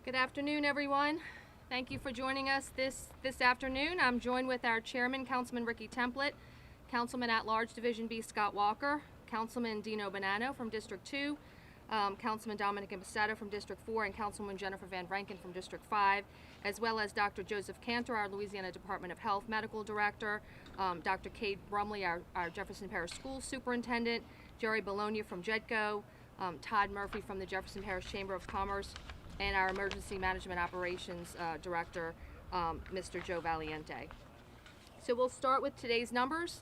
Good afternoon, everyone. Thank you for joining us this afternoon. I'm joined with our chairman, Councilman Ricky Templett, Councilman at-large Division B Scott Walker, Councilman Dino Bonanno from District 2, Councilman Dominic Imbassato from District 4, and Councilwoman Jennifer Van Rankin from District 5, as well as Dr. Joseph Cantor, our Louisiana Department of Health Medical Director, Dr. Kate Brumley, our Jefferson Parish School Superintendent, Jerry Bologna from JEDCO, Todd Murphy from the Jefferson Parish Chamber of Commerce, and our Emergency Management Operations Director, Mr. Joe Valiente. So we'll start with today's numbers.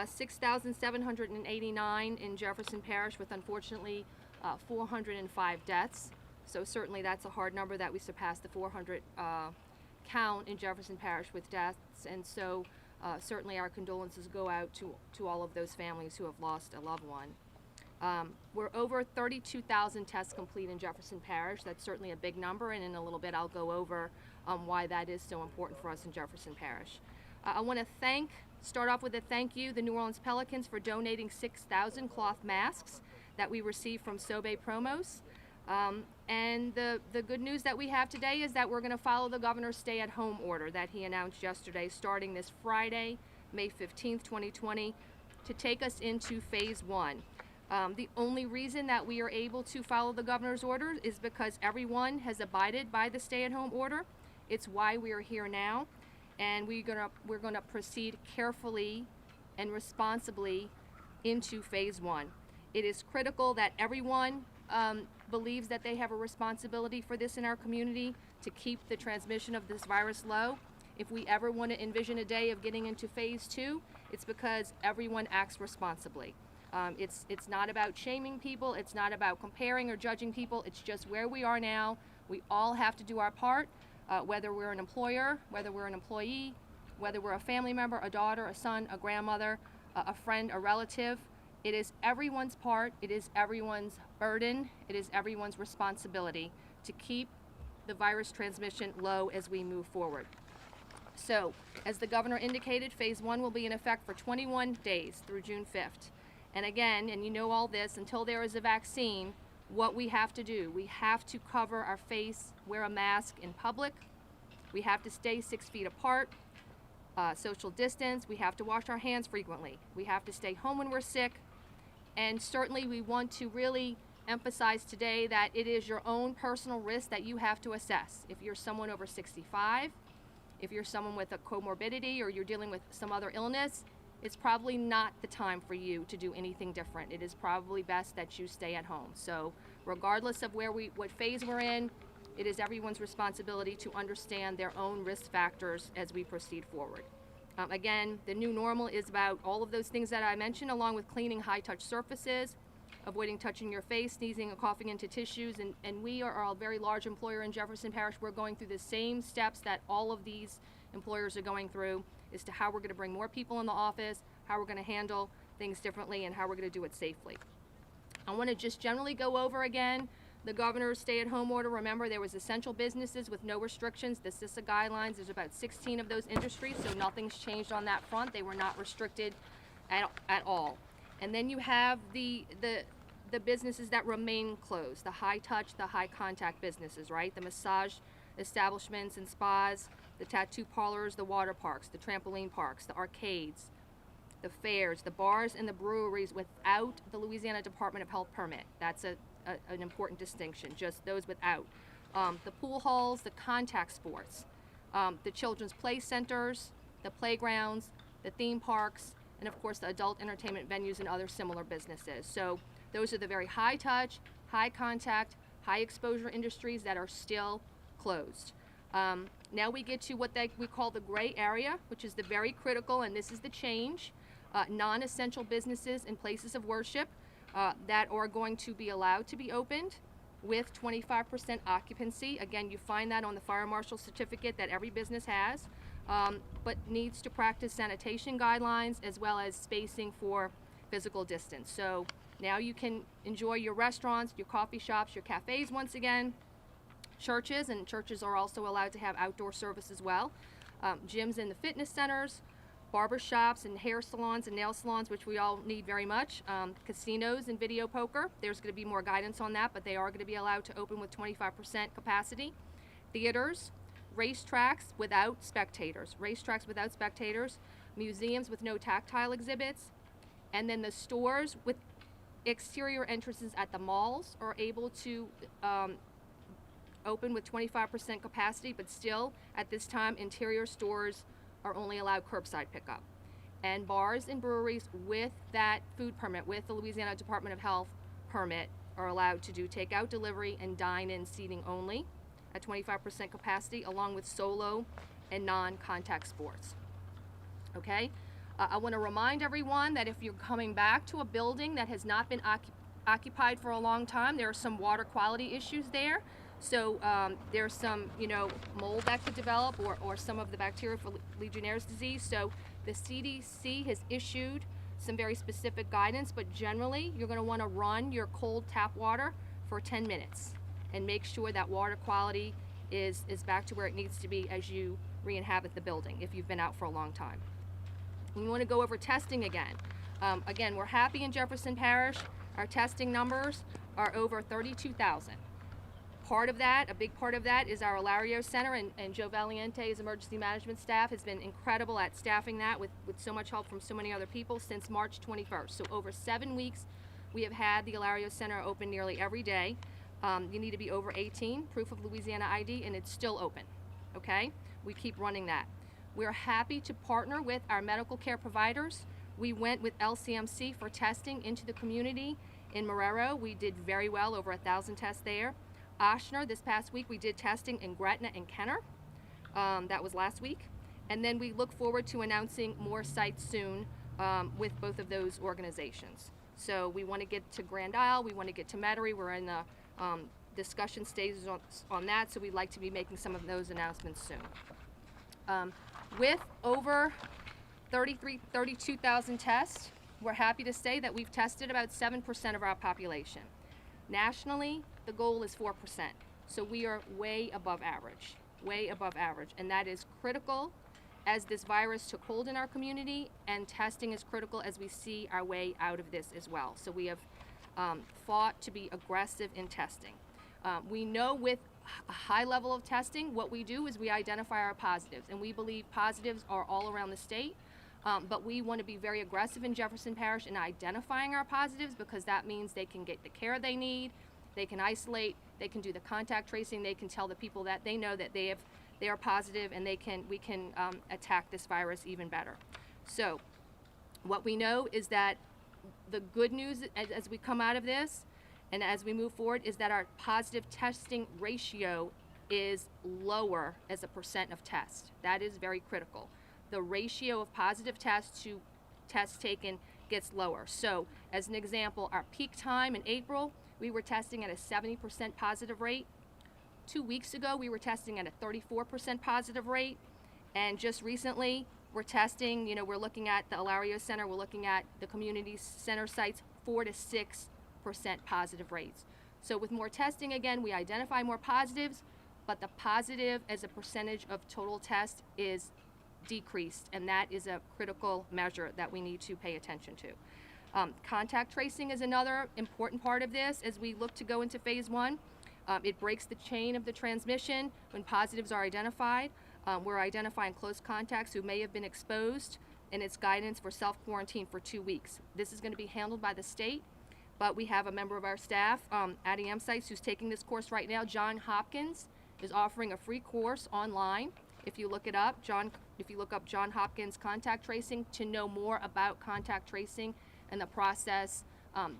6,789 in Jefferson Parish, with unfortunately 405 deaths. So certainly that's a hard number that we surpassed the 400 count in Jefferson Parish with deaths. And so certainly our condolences go out to all of those families who have lost a loved one. We're over 32,000 tests complete in Jefferson Parish. That's certainly a big number, and in a little bit I'll go over why that is so important for us in Jefferson Parish. I want to start off with a thank you, the New Orleans Pelicans, for donating 6,000 cloth masks that we received from Sobe Promos. And the good news that we have today is that we're going to follow the governor's stay-at-home order that he announced yesterday, starting this Friday, May 15th, 2020, to take us into phase 1. The only reason that we are able to follow the governor's order is because everyone has abided by the stay-at-home order. It's why we are here now, and we're gonna proceed carefully and responsibly into phase 1. It is critical that everyone believes that they have a responsibility for this in our community to keep the transmission of this virus low. If we ever want to envision a day of getting into phase 2, it's because everyone acts responsibly. It's not about shaming people, it's not about comparing or judging people, it's just where we are now. We all have to do our part, whether we're an employer, whether we're an employee, whether we're a family member, a daughter, a son, a grandmother, a friend, a relative. It is everyone's part, it is everyone's burden, it is everyone's responsibility to keep the virus transmission low as we move forward. So, as the governor indicated, phase 1 will be in effect for 21 days through June 5th. And again, and you know all this, until there is a vaccine, what we have to do, we have to cover our face, wear a mask in public, we have to stay 6 feet apart, social distance, we have to wash our hands frequently, we have to stay home when we're sick, and certainly we want to really emphasize today that it is your own personal risk that you have to assess. If you're someone over 65, if you're someone with a comorbidity, or you're dealing with some other illness, it's probably not the time for you to do anything different. It is probably best that you stay at home. So regardless of what phase we're in, it is everyone's responsibility to understand their own risk factors as we proceed forward. Again, the new normal is about all of those things that I mentioned, along with cleaning high-touch surfaces, avoiding touching your face, sneezing, and coughing into tissues. And we are a very large employer in Jefferson Parish. We're going through the same steps that all of these employers are going through as to how we're going to bring more people in the office, how we're going to handle things differently, and how we're going to do it safely. I want to just generally go over again the governor's stay-at-home order. Remember, there was essential businesses with no restrictions, the CISA guidelines. There's about 16 of those industries, so nothing's changed on that front. They were not restricted at all. And then you have the businesses that remain closed, the high-touch, the high-contact businesses, right? The massage establishments and spas, the tattoo parlors, the water parks, the trampoline parks, the arcades, the fairs, the bars, and the breweries without the Louisiana Department of Health permit. That's an important distinction, just those without. The pool halls, the contact sports, the children's play centers, the playgrounds, the theme parks, and of course the adult entertainment venues and other similar businesses. So those are the very high touch, high contact, high exposure industries that are still closed. Now we get to what we call the gray area, which is the very critical, and this is the change, non-essential businesses and places of worship that are going to be allowed to be opened with 25% occupancy. Again, you find that on the fire marshal certificate that every business has, but needs to practice sanitation guidelines as well as spacing for physical distance. So now you can enjoy your restaurants, your coffee shops, your cafes once again. Churches are also allowed to have outdoor service as well. Gyms and the fitness centers, barber shops and hair salons and nail salons, which we all need very much. Casinos and video poker, there's going to be more guidance on that, but they are going to be allowed to open with 25% capacity. theaters, racetracks without spectators, museums with no tactile exhibits, and then the stores with exterior entrances at the malls are able to open with 25% capacity, but still at this time interior stores are only allowed curbside pickup. And bars and breweries with that food permit, with the Louisiana Department of Health permit, are allowed to do takeout, delivery, and dine-in seating only at 25% capacity, along with solo and non-contact sports. Okay? I want to remind everyone that if you're coming back to a building that has not been occupied for a long time, there are some water quality issues there. So there's some, mold that could develop, or some of the bacteria for Legionnaire's disease. So the CDC has issued some very specific guidance, but generally you're going to want to run your cold tap water for 10 minutes and make sure that water quality is back to where it needs to be as you re-inhabit the building if you've been out for a long time. We want to go over testing again. Again, we're happy in Jefferson Parish. Our testing numbers are over 32,000. Part of that, a big part of that, is our Ilario Center, and Joe Valiente's emergency management staff has been incredible at staffing that with so much help from so many other people since March 21st. So over 7 weeks, we have had the Ilario Center open nearly every day. You need to be over 18, proof of Louisiana ID, and it's still open, okay? We keep running that. We're happy to partner with our medical care providers. We went with LCMC for testing into the community in Marrero. We did very well, over 1,000 tests there. Oshner, this past week, we did testing in Gretna and Kenner. That was last week. And then we look forward to announcing more sites soon with both of those organizations. So we want to get to Grand Isle, we want to get to Metairie. We're in the discussion stages on that, so we'd like to be making some of those announcements soon. With over 32,000 tests, we're happy to say that we've tested about 7% of our population. Nationally, the goal is 4%. So we are way above average, and that is critical as this virus took hold in our community, and testing is critical as we see our way out of this as well. So we have fought to be aggressive in testing. We know with a high level of testing, what we do is we identify our positives, and we believe positives are all around the state, but we want to be very aggressive in Jefferson Parish in identifying our positives, because that means they can get the care they need, they can isolate, they can do the contact tracing, they can tell the people that they know that they are positive, and we can attack this virus even better. So what we know is that the good news as we come out of this and as we move forward is that our positive testing ratio is lower as a percent of tests. That is very critical. The ratio of positive tests to tests taken gets lower. So as an example, our peak time in April, we were testing at a 70% positive rate. 2 weeks ago, we were testing at a 34% positive rate. And just recently, we're testing, we're looking at the Ilario Center, we're looking at the community center sites, 4 to 6% positive rates. So with more testing, again, we identify more positives, but the positive as a percentage of total test is decreased, and that is a critical measure that we need to pay attention to. Contact tracing is another important part of this as we look to go into phase 1. It breaks the chain of the transmission when positives are identified. We're identifying close contacts who may have been exposed, and it's guidance for self-quarantine for 2 weeks. This is going to be handled by the state, but we have a member of our staff at EM Sites who's taking this course right now. John Hopkins is offering a free course online. If you look it up, if you look up John Hopkins contact tracing to know more about contact tracing and the process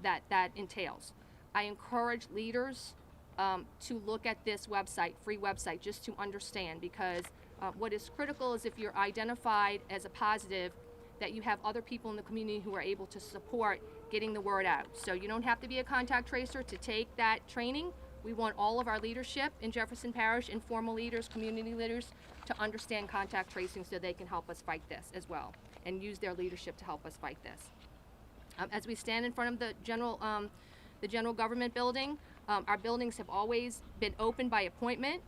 that entails. I encourage leaders to look at this website, free website, just to understand, because what is critical is if you're identified as a positive, that you have other people in the community who are able to support getting the word out. So you don't have to be a contact tracer to take that training. We want all of our leadership in Jefferson Parish, informal leaders, community leaders, to understand contact tracing so they can help us fight this as well and use their leadership to help us fight this. As we stand in front of the general government building, our buildings have always been open by appointment.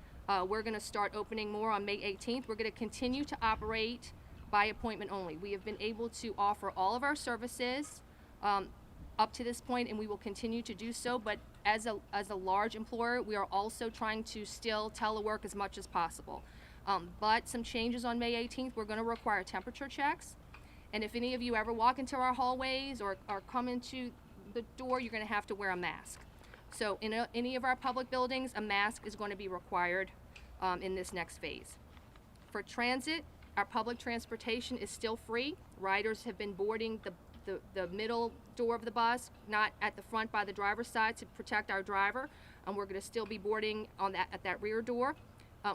We're going to start opening more on May 18th. We're going to continue to operate by appointment only. We have been able to offer all of our services up to this point, and we will continue to do so. But as a large employer, we are also trying to still telework as much as possible. But some changes on May 18th, we're going to require temperature checks. And if any of you ever walk into our hallways or come into the door, you're going to have to wear a mask. So in any of our public buildings, a mask is going to be required in this next phase. For transit, our public transportation is still free. Riders have been boarding the middle door of the bus, not at the front by the driver's side to protect our driver. We're going to still be boarding at that rear door.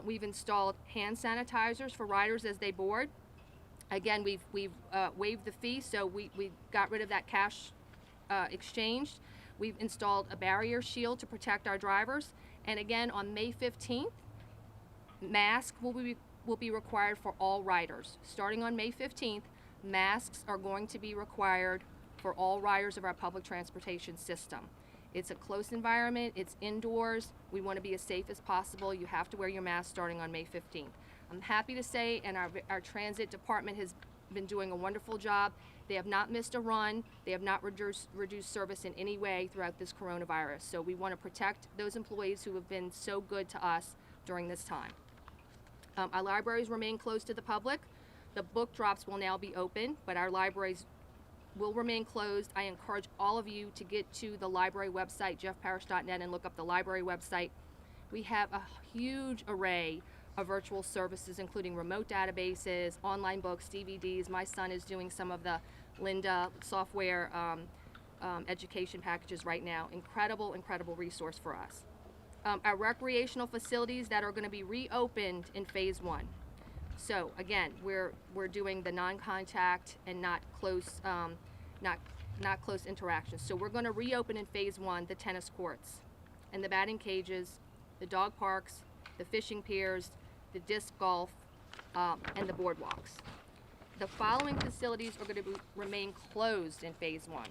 We've installed hand sanitizers for riders as they board. Again, we've waived the fee, so we got rid of that cash exchanged. We've installed a barrier shield to protect our drivers. And again, on May 15th, masks will be required for all riders. Starting on May 15th, masks are going to be required for all riders of our public transportation system. It's a close environment, it's indoors, we want to be as safe as possible. You have to wear your mask starting on May 15th. I'm happy to say, and our transit department has been doing a wonderful job. They have not missed a run, they have not reduced service in any way throughout this coronavirus. So we want to protect those employees who have been so good to us during this time. Our libraries remain closed to the public. The book drops will now be open, but our libraries will remain closed. I encourage all of you to get to the library website, jeffparish.net, and look up the library website. We have a huge array of virtual services, including remote databases, online books, DVDs. My son is doing some of the Linda software education packages right now. Incredible resource for us. Our recreational facilities that are going to be reopened in phase 1. So again, we're doing the non-contact and not close interactions. So we're going to reopen in phase 1 the tennis courts and the batting cages, the dog parks, the fishing piers, the disc golf, and the boardwalks. The following facilities are going to remain closed in phase 1.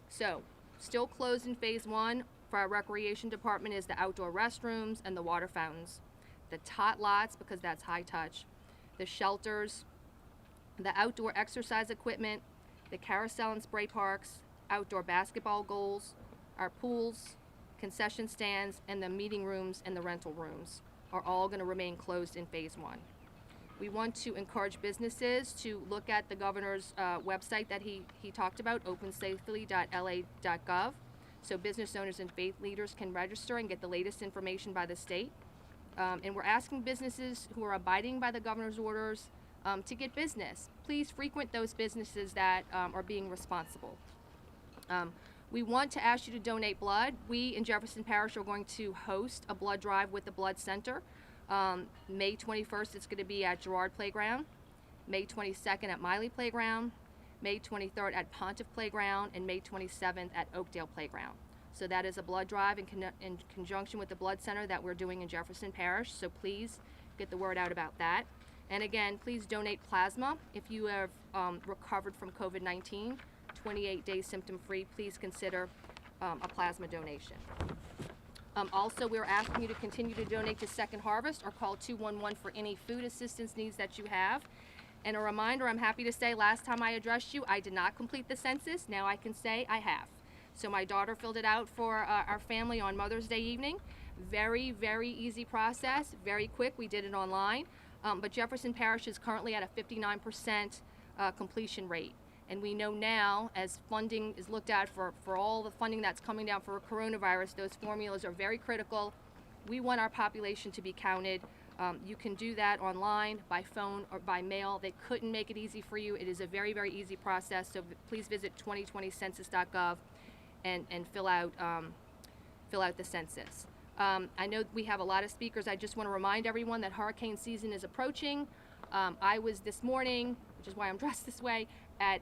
So still closed in phase 1 for our recreation department is the outdoor restrooms and the water fountains, the tot lots, because that's high touch, the shelters, the outdoor exercise equipment, the carousel and spray parks, outdoor basketball goals, our pools, concession stands, and the meeting rooms and the rental rooms are all going to remain closed in phase 1. We want to encourage businesses to look at the governor's website that he talked about, opensafely.la.gov, so business owners and faith leaders can register and get the latest information by the state. And we're asking businesses who are abiding by the governor's orders to get business. Please frequent those businesses that are being responsible. We want to ask you to donate blood. We in Jefferson Parish are going to host a blood drive with the Blood Center. May 21st, it's going to be at Girard Playground. May 22nd at Miley Playground. May 23rd at Pontiff Playground, and May 27th at Oakdale Playground. So that is a blood drive in conjunction with the Blood Center that we're doing in Jefferson Parish. So please get the word out about that. And again, please donate plasma. If you have recovered from COVID-19, 28 days symptom-free, please consider a plasma donation. Also, we're asking you to continue to donate to Second Harvest or call 211 for any food assistance needs that you have. And a reminder, I'm happy to say last time I addressed you, I did not complete the census. Now I can say I have. So my daughter filled it out for our family on Mother's Day evening. Very easy process, very quick. We did it online. But Jefferson Parish is currently at a 59% completion rate. And we know now, as funding is looked at for all the funding that's coming down for coronavirus, those formulas are very critical. We want our population to be counted. You can do that online, by phone, or by mail. They couldn't make it easy for you. It is a very easy process. So please visit 2020census.gov and fill out the census. I know we have a lot of speakers. I just want to remind everyone that hurricane season is approaching. I was this morning, which is why I'm dressed this way, at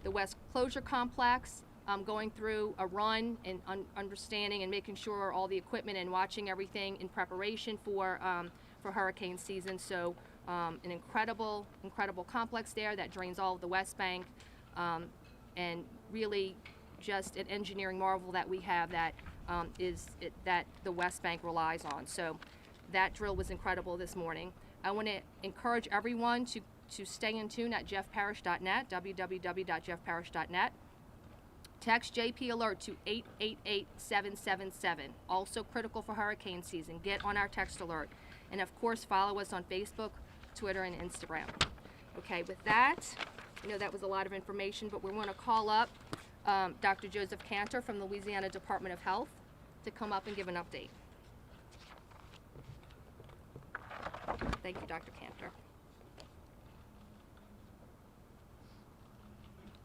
the West Closure Complex, going through a run and understanding and making sure all the equipment and watching everything in preparation for hurricane season. So an incredible complex there that drains all of the West Bank, and really just an engineering marvel that we have that that the West Bank relies on. So that drill was incredible this morning. I want to encourage everyone to stay in tune at jeffparish.net, www.jeffparish.net, Text JP Alert to 888-777. Also critical for hurricane season. Get on our text alert. And of course, follow us on Facebook, Twitter, and Instagram. Okay, with that, I know that was a lot of information, but we want to call up Dr. Joseph Cantor from the Louisiana Department of Health to come up and give an update. Thank you, Dr. Cantor.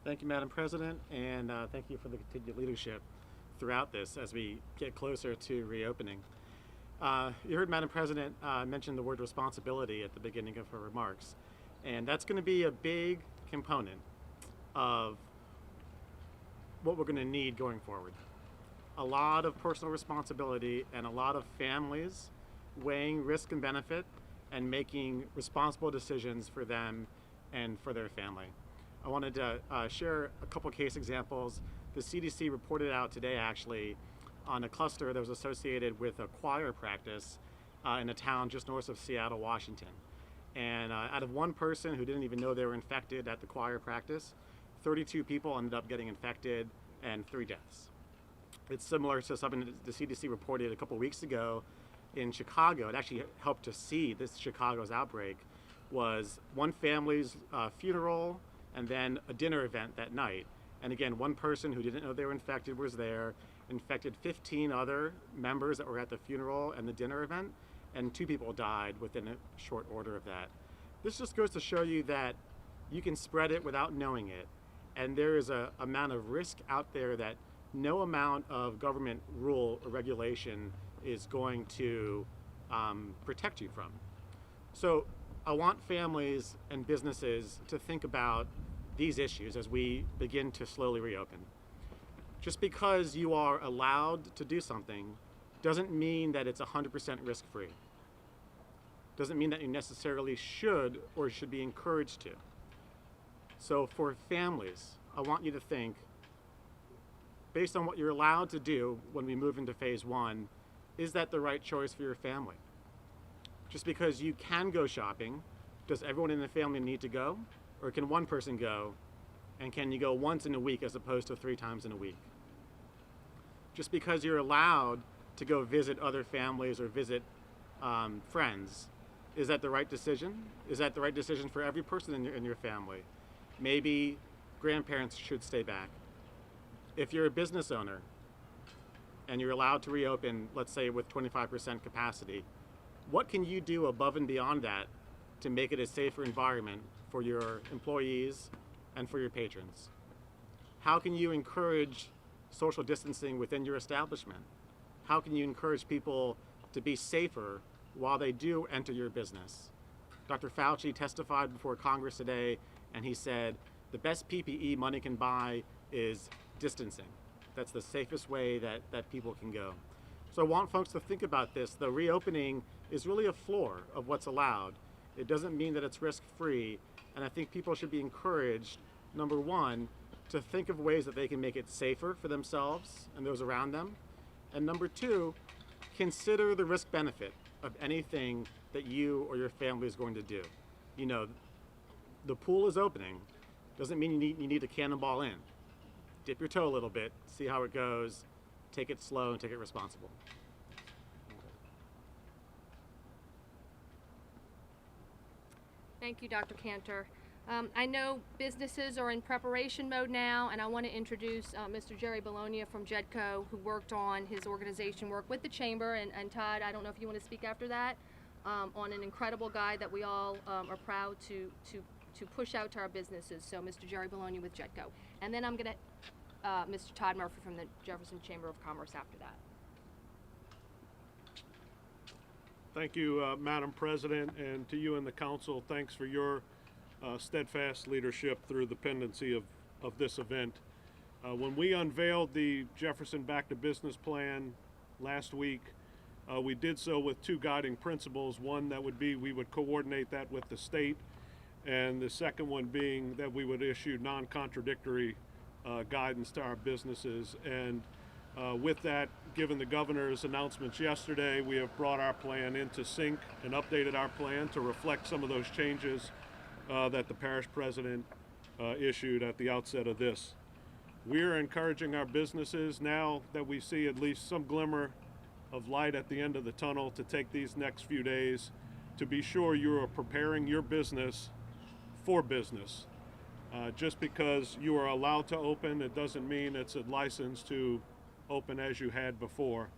Thank you, Madam President, and thank you for the continued leadership throughout this as we get closer to reopening. You heard Madam President mention the word responsibility at the beginning of her remarks, and that's going to be a big component of what we're going to need going forward. A lot of personal responsibility and a lot of families weighing risk and benefit and making responsible decisions for them and for their family. I wanted to share a couple case examples. The CDC reported out today actually on a cluster that was associated with a choir practice in a town just north of Seattle, Washington. And out of one person who didn't even know they were infected at the choir practice, 32 people ended up getting infected and 3 deaths. It's similar to something that the CDC reported a couple weeks ago in Chicago. It actually helped to see this Chicago's outbreak was one family's funeral and then a dinner event that night. And again, one person who didn't know they were infected was there, infected 15 other members that were at the funeral and the dinner event, and 2 people died within a short order of that. This just goes to show you that you can spread it without knowing it, and there is an amount of risk out there that no amount of government rule or regulation is going to protect you from. So I want families and businesses to think about these issues as we begin to slowly reopen. Just because you are allowed to do something doesn't mean that it's 100% risk-free. Doesn't mean that you necessarily should or should be encouraged to. So for families, I want you to think, based on what you're allowed to do when we move into phase 1, is that the right choice for your family? Just because you can go shopping, does everyone in the family need to go? Or can one person go? And can you go once in a week as opposed to 3 times in a week? Just because you're allowed to go visit other families or visit friends, is that the right decision? Is that the right decision for every person in your family? Maybe grandparents should stay back. If you're a business owner and you're allowed to reopen, let's say with 25% capacity, what can you do above and beyond that to make it a safer environment for your employees and for your patrons? How can you encourage social distancing within your establishment? How can you encourage people to be safer while they do enter your business? Dr. Fauci testified before Congress today, and he said the best PPE money can buy is distancing. That's the safest way that people can go. So I want folks to think about this. The reopening is really a floor of what's allowed. It doesn't mean that it's risk-free, and I think people should be encouraged, number one, to think of ways that they can make it safer for themselves and those around them, and number two, consider the risk-benefit of anything that you or your family is going to do. You know, the pool is opening. Doesn't mean you need to cannonball in. Dip your toe a little bit, see how it goes, take it slow and take it responsible. Thank you, Dr. Cantor. I know businesses are in preparation mode now, and I want to introduce Mr. Jerry Bologna from JEDCO, who worked on his organization work with the Chamber, and Todd, I don't know if you want to speak after that, on an incredible guide that we all are proud to push out to our businesses. So Mr. Jerry Bologna with JEDCO. And then I'm going to, Mr. Todd Murphy from the Jefferson Chamber of Commerce after that. Thank you, Madam President, and to you and the Council, thanks for your steadfast leadership through the pendency of this event. When we unveiled the Jefferson Back to Business Plan last week, we did so with 2 guiding principles. One that would be we would coordinate that with the state, and the second one being that we would issue non-contradictory guidance to our businesses. And with that, given the governor's announcements yesterday, we have brought our plan into sync and updated our plan to reflect some of those changes that the parish president issued at the outset of this. We're encouraging our businesses now that we see at least some glimmer of light at the end of the tunnel to take these next few days to be sure you are preparing your business for business. Just because you are allowed to open, it doesn't mean it's a license to open as you had before.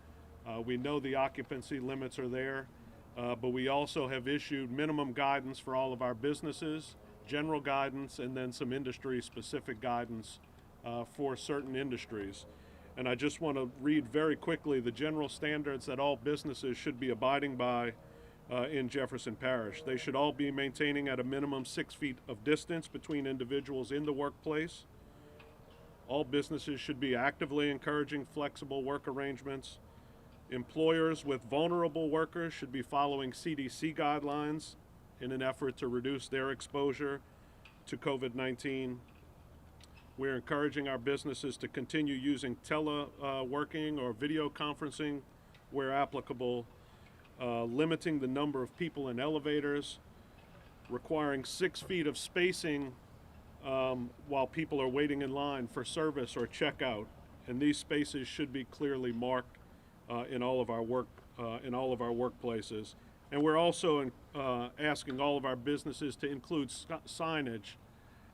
We know the occupancy limits are there, but we also have issued minimum guidance for all of our businesses, general guidance, and then some industry-specific guidance for certain industries. And I just want to read very quickly the general standards that all businesses should be abiding by in Jefferson Parish. They should all be maintaining at a minimum 6 feet of distance between individuals in the workplace. All businesses should be actively encouraging flexible work arrangements. Employers with vulnerable workers should be following CDC guidelines in an effort to reduce their exposure to COVID-19. We're encouraging our businesses to continue using teleworking or video conferencing where applicable, limiting the number of people in elevators, requiring 6 feet of spacing while people are waiting in line for service or checkout, and these spaces should be clearly marked in all of our workplaces. And we're also asking all of our businesses to include signage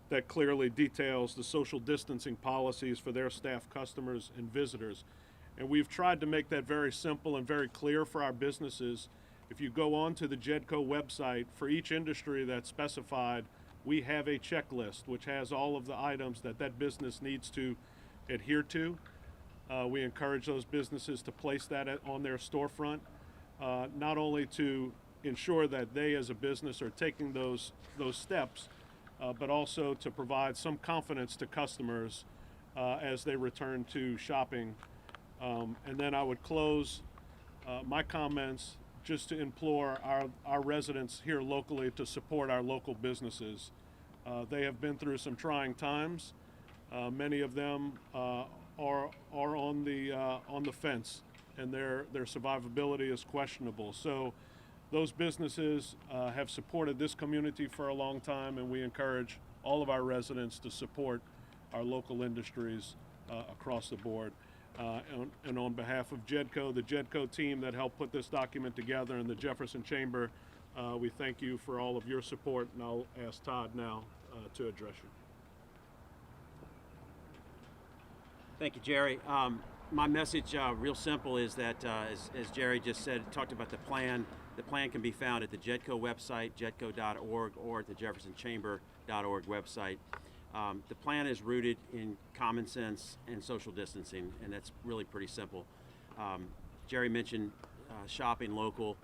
that clearly details the social distancing policies for their staff, customers, and visitors. And we've tried to make that very simple and very clear for our businesses. If you go on to the JEDCO website, for each industry that's specified, we have a checklist which has all of the items that that business needs to adhere to. We encourage those businesses to place that on their storefront, not only to ensure that they as a business are taking those steps, but also to provide some confidence to customers as they return to shopping. And then I would close my comments just to implore our residents here locally to support our local businesses. They have been through some trying times. Many of them are on the fence, and their survivability is questionable. So those businesses have supported this community for a long time, and we encourage all of our residents to support our local industries across the board. And on behalf of JEDCO, the JEDCO team that helped put this document together, and the Jefferson Chamber, we thank you for all of your support, and I'll ask Todd now to address you. Thank you, Jerry. My message, real simple, is that as Jerry just said, talked about the plan. The plan can be found at the JEDCO website, jedco.org, or at the jeffersonchamber.org website. The plan is rooted in common sense and social distancing, and that's really pretty simple. Jerry mentioned shopping local,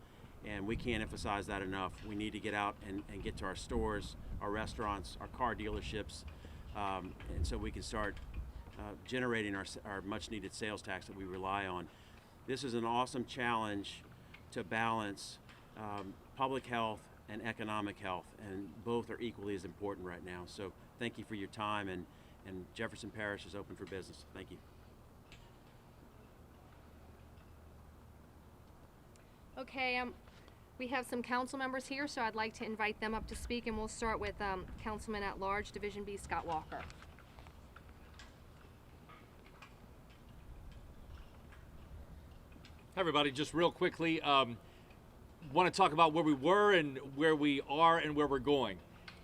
and we can't emphasize that enough. We need to get out and get to our stores, our restaurants, our car dealerships, and so we can start generating our much-needed sales tax that we rely on. This is an awesome challenge to balance public health and economic health, and both are equally as important right now. So thank you for your time, and Jefferson Parish is open for business. Thank you. Okay, we have some council members here, so I'd like to invite them up to speak, and we'll start with Councilman at Large, Division B, Scott Walker. Hi everybody, just real quickly, want to talk about where we were and where we are and where we're going.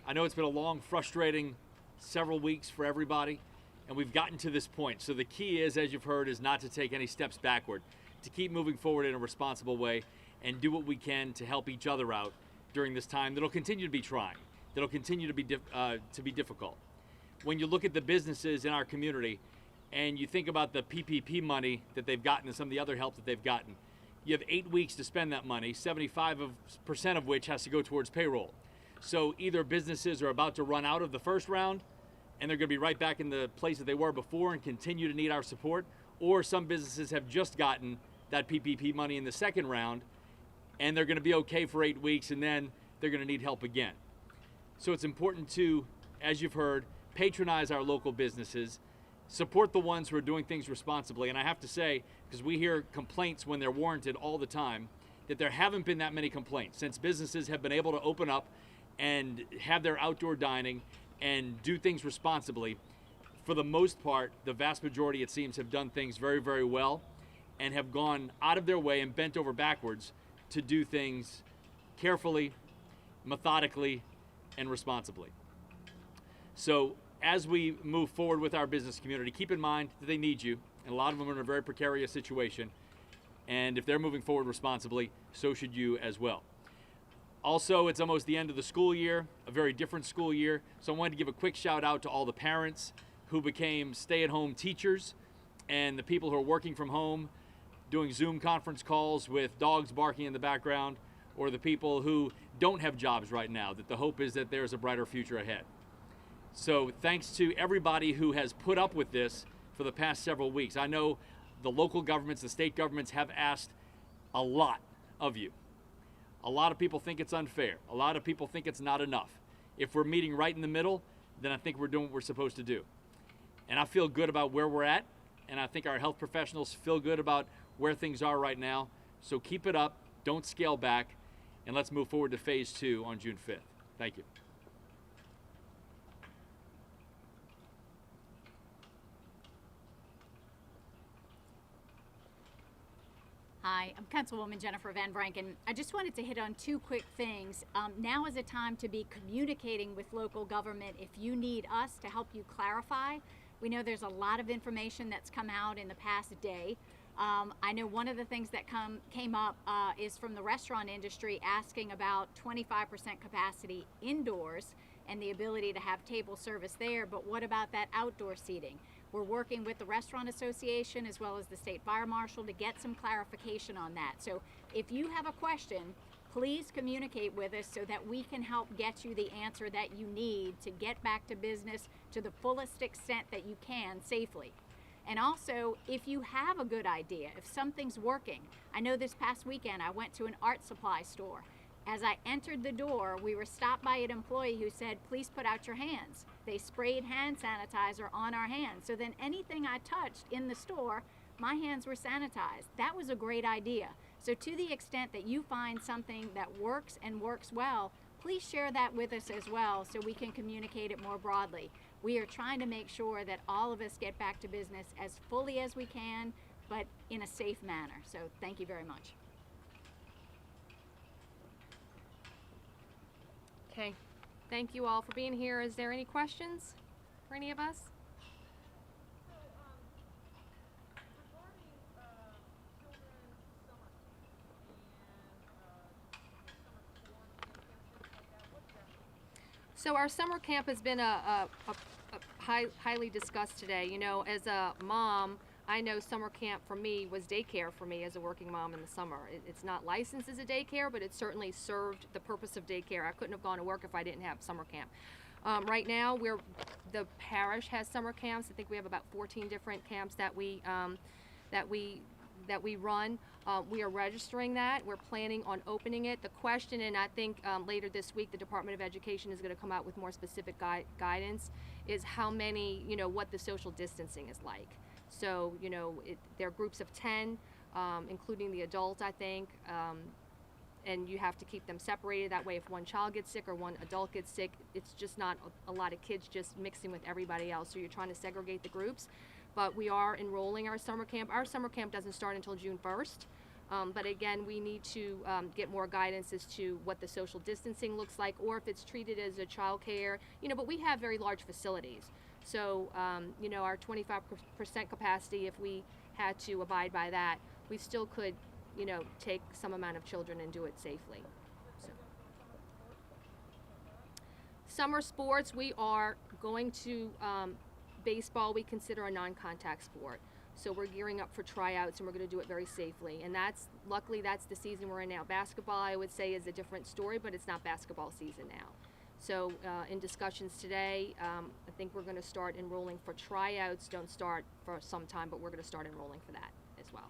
I know it's been a long, frustrating several weeks for everybody, and we've gotten to this point. So the key is, as you've heard, is not to take any steps backward, to keep moving forward in a responsible way and do what we can to help each other out during this time that'll continue to be trying, that'll continue to be difficult. When you look at the businesses in our community, and you think about the PPP money that they've gotten and some of the other help that they've gotten, you have 8 weeks to spend that money, 75% of which has to go towards payroll. So either businesses are about to run out of the first round and they're going to be right back in the place that they were before and continue to need our support, or some businesses have just gotten that PPP money in the second round and they're going to be okay for 8 weeks and then they're going to need help again. So it's important to, as you've heard, patronize our local businesses, support the ones who are doing things responsibly. And I have to say, because we hear complaints when they're warranted all the time, that there haven't been that many complaints since businesses have been able to open up and have their outdoor dining and do things responsibly. for the most part, the vast majority, it seems, have done things very, very well and have gone out of their way and bent over backwards to do things carefully, methodically, and responsibly. So as we move forward with our business community, keep in mind that they need you, and a lot of them are in a very precarious situation, and if they're moving forward responsibly, so should you as well. Also, it's almost the end of the school year, a very different school year, so I wanted to give a quick shout out to all the parents who became stay-at-home teachers and the people who are working from home, doing Zoom conference calls with dogs barking in the background, or the people who don't have jobs right now, that the hope is that there's a brighter future ahead. So thanks to everybody who has put up with this for the past several weeks. I know the local governments, the state governments have asked a lot of you. A lot of people think it's unfair. A lot of people think it's not enough. If we're meeting right in the middle, then I think we're doing what we're supposed to do. And I feel good about where we're at, and I think our health professionals feel good about where things are right now. So keep it up, don't scale back, and let's move forward to phase 2 on June 5th. Thank you. Hi, I'm Councilwoman Jennifer Van Branken. I just wanted to hit on 2 quick things. Now is a time to be communicating with local government if you need us to help you clarify. We know there's a lot of information that's come out in the past day. I know one of the things that came up is from the restaurant industry asking about 25% capacity indoors and the ability to have table service there, but what about that outdoor seating? We're working with the Restaurant Association as well as the State Fire Marshal to get some clarification on that. So if you have a question, please communicate with us so that we can help get you the answer that you need to get back to business to the fullest extent that you can safely. And also, if you have a good idea, if something's working, I know this past weekend I went to an art supply store. As I entered the door, we were stopped by an employee who said, please put out your hands. They sprayed hand sanitizer on our hands. So then anything I touched in the store, my hands were sanitized. That was a great idea. So to the extent that you find something that works and works well, please share that with us as well so we can communicate it more broadly. We are trying to make sure that all of us get back to business as fully as we can, but in a safe manner. So thank you very much. Okay, thank you all for being here. Is there any questions for any of us? So our summer camp has been a highly discussed today. You know, as a mom, I know summer camp for me was daycare for me as a working mom in the summer. It's not licensed as a daycare, but it certainly served the purpose of daycare. I couldn't have gone to work if I didn't have summer camp. Right now, the parish has summer camps. I think we have about 14 different camps that we run. We are registering that. We're planning on opening it. The question, and I think later this week, the Department of Education is going to come out with more specific guidance, is how many, you know, what the social distancing is like. So, you know, there are groups of 10, including the adult, I think, and you have to keep them separated. That way, if one child gets sick or one adult gets sick, it's just not a lot of kids just mixing with everybody else. So you're trying to segregate the groups. But we are enrolling our summer camp. Our summer camp doesn't start until June 1st. But again, we need to get more guidance as to what the social distancing looks like, or if it's treated as a child care, you know, but we have very large facilities. So, you know, our 25% capacity, if we had to abide by that, we still could, you know, take some amount of children and do it safely. So. Summer sports, we are going to, baseball we consider a non-contact sport. So we're gearing up for tryouts and we're going to do it very safely. And luckily that's the season we're in now. Basketball, I would say, is a different story, but it's not basketball season now. So in discussions today, I think we're going to start enrolling for tryouts. Don't start for some time, but we're going to start enrolling for that as well.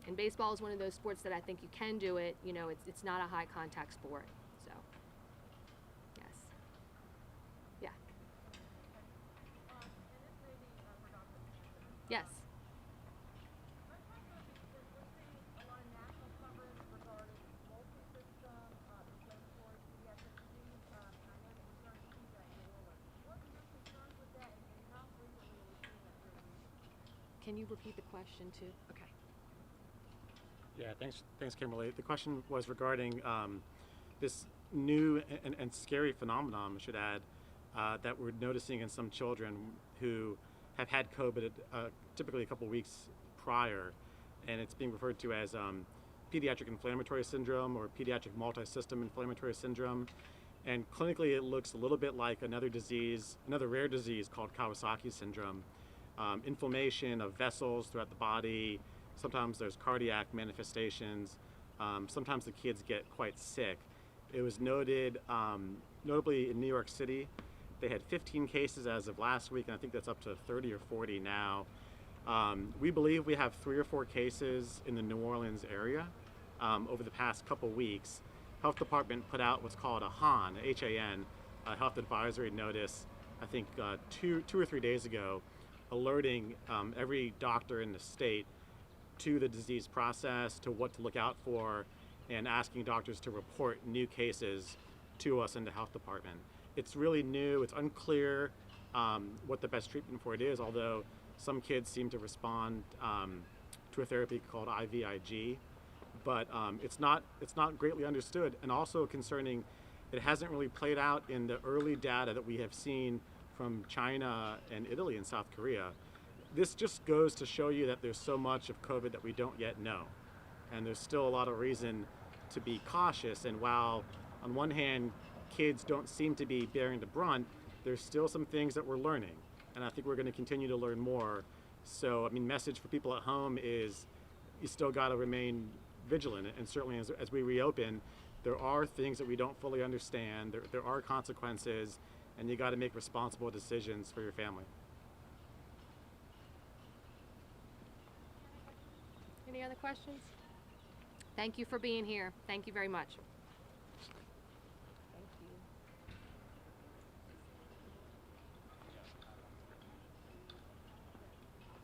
And baseball is one of those sports that I think you can do it. You know, it's not a high contact sport. So, yes. Yeah. Yes. Can you repeat the question too? Okay. Yeah, thanks, Kimberly. The question was regarding this new and scary phenomenon, I should add, that we're noticing in some children who have had COVID typically a couple weeks prior, and it's being referred to as pediatric inflammatory syndrome or pediatric multi-system inflammatory syndrome. And clinically, it looks a little bit like another disease, another rare disease called Kawasaki syndrome. Inflammation of vessels throughout the body. Sometimes there's cardiac manifestations. Sometimes the kids get quite sick. It was noted, notably in New York City, they had 15 cases as of last week, and I think that's up to 30 or 40 now. We believe we have 3 or 4 cases in the New Orleans area over the past couple weeks. Health Department put out what's called a HAN, H-A-N, a health advisory notice, I think 2 or 3 days ago, alerting every doctor in the state to the disease process, to what to look out for, and asking doctors to report new cases to us in the health department. It's really new. It's unclear what the best treatment for it is, although some kids seem to respond to a therapy called IVIG, but it's not greatly understood, and also concerning, it hasn't really played out in the early data that we have seen from China and Italy and South Korea. This just goes to show you that there's so much of COVID that we don't yet know, and there's still a lot of reason to be cautious. And while on one hand kids don't seem to be bearing the brunt, there's still some things that we're learning, and I think we're going to continue to learn more. So, I mean, message for people at home is you still got to remain vigilant, and certainly as we reopen, there are things that we don't fully understand, there are consequences, and you got to make responsible decisions for your family. Any other questions? Thank you for being here. Thank you very much.